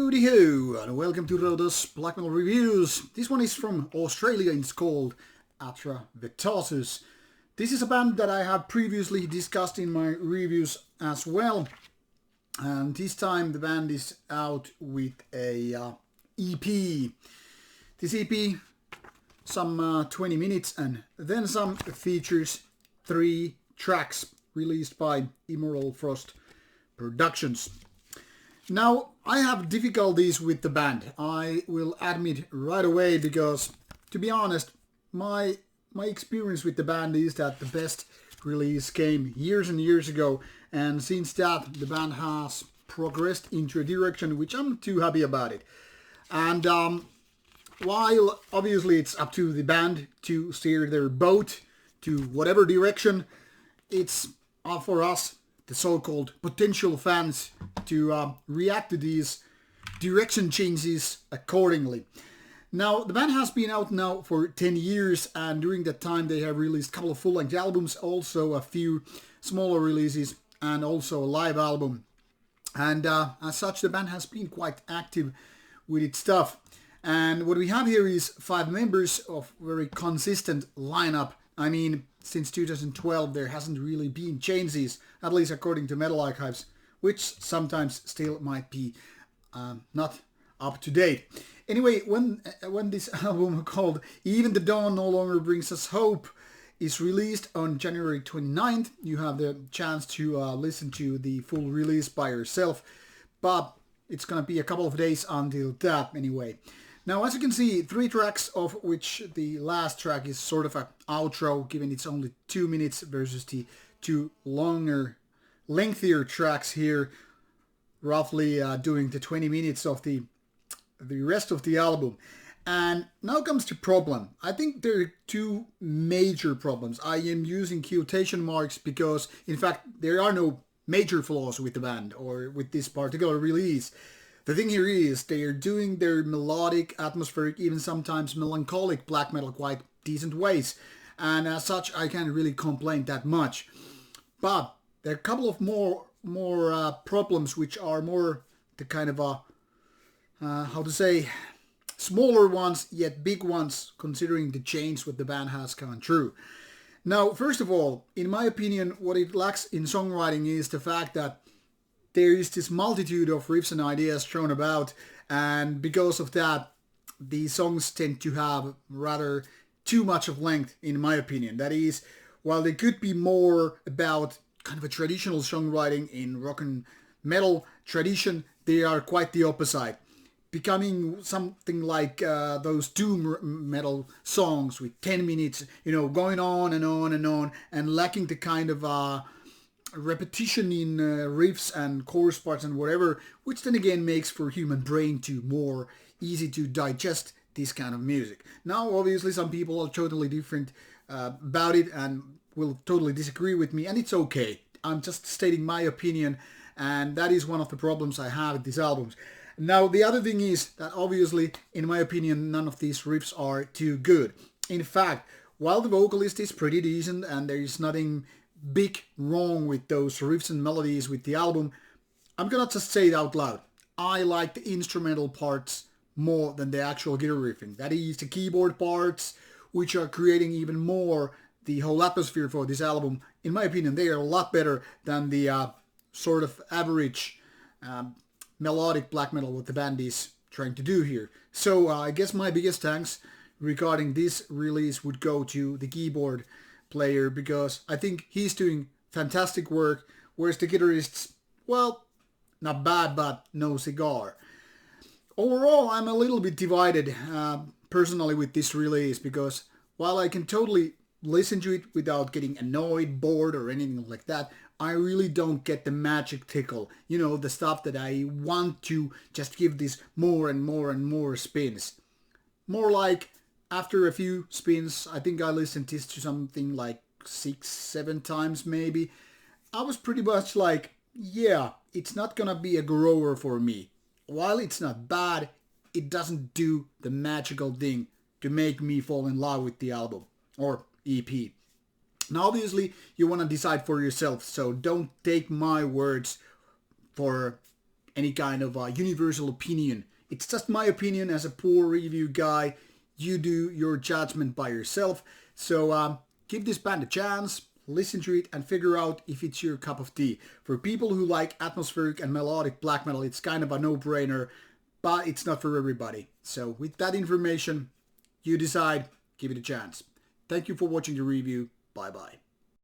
Howdy-ho, and welcome to Rauta's Black Metal Reviews. This one is from Australia and it's called Atra Vetosus. This is a band that I have previously discussed in my reviews as well. And this time the band is out with a EP. This EP, some 20 minutes and then some, features 3 tracks released by Immortal Frost Productions. Now, I have difficulties with the band. I will admit right away because, to be honest, my experience with the band is that the best release came years and years ago, and since that the band has progressed into a direction which I'm not too happy about it. And while obviously it's up to the band to steer their boat to whatever direction, it's for us, the so-called potential fans, to react to these direction changes accordingly. Now, the band has been out now for 10 years, and during that time they have released a couple of full-length albums, also a few smaller releases, and also a live album. And as such, the band has been quite active with its stuff. And what we have here is 5 members of very consistent lineup. I mean, since 2012 there hasn't really been changes, at least according to Metal Archives, which sometimes still might be not up to date. Anyway, when this album called Even the Dawn No Longer Brings Us Hope is released on January 29th, you have the chance to listen to the full release by yourself, but it's gonna be a couple of days until that anyway. Now, as you can see, 3 tracks, of which the last track is sort of an outro, given it's only 2 minutes versus the 2 longer, lengthier tracks here, roughly doing the 20 minutes of the rest of the album. And now comes the problem. I think there are 2 major problems. I am using quotation marks because, in fact, there are no major flaws with the band or with this particular release. The thing here is they are doing their melodic, atmospheric, even sometimes melancholic black metal quite decent ways. And as such, I can't really complain that much. But there are a couple of more problems which are more the kind of smaller ones yet big ones, considering the change what the band has gone through. Now, first of all, in my opinion, what it lacks in songwriting is the fact that there is this multitude of riffs and ideas thrown about, and because of that, the songs tend to have rather too much of length, in my opinion. That is, while they could be more about kind of a traditional songwriting in rock and metal tradition, they are quite the opposite, becoming something like those doom metal songs with 10 minutes, going on and on and on, and lacking the kind of repetition in riffs and chorus parts and whatever, which then again makes for human brain to more easy to digest this kind of music. Now, obviously, some people are totally different about it and will totally disagree with me, and it's okay. I'm just stating my opinion, and that is one of the problems I have with these albums. Now, the other thing is that obviously, in my opinion, none of these riffs are too good. In fact, while the vocalist is pretty decent and there is nothing big wrong with those riffs and melodies with the album, I'm gonna just say it out loud. I like the instrumental parts more than the actual guitar riffing. That is, the keyboard parts, which are creating even more the whole atmosphere for this album. In my opinion, they are a lot better than the sort of average melodic black metal what the band is trying to do here. So I guess my biggest thanks regarding this release would go to the keyboard player, because I think he's doing fantastic work, whereas the guitarists, well, not bad, but no cigar. Overall, I'm a little bit divided personally with this release, because while I can totally listen to it without getting annoyed, bored, or anything like that, I really don't get the magic tickle, the stuff that I want to just give this more and more and more spins. More like, after a few spins, I think I listened this to something like 6-7 times maybe, I was pretty much like, yeah, it's not gonna be a grower for me. While it's not bad, it doesn't do the magical thing to make me fall in love with the album or EP. Now, obviously, you want to decide for yourself, so don't take my words for any kind of universal opinion. It's just my opinion as a poor review guy. You do your judgment by yourself. So give this band a chance, listen to it, and figure out if it's your cup of tea. For people who like atmospheric and melodic black metal, it's kind of a no-brainer, but it's not for everybody. So with that information, you decide, give it a chance. Thank you for watching the review. Bye bye.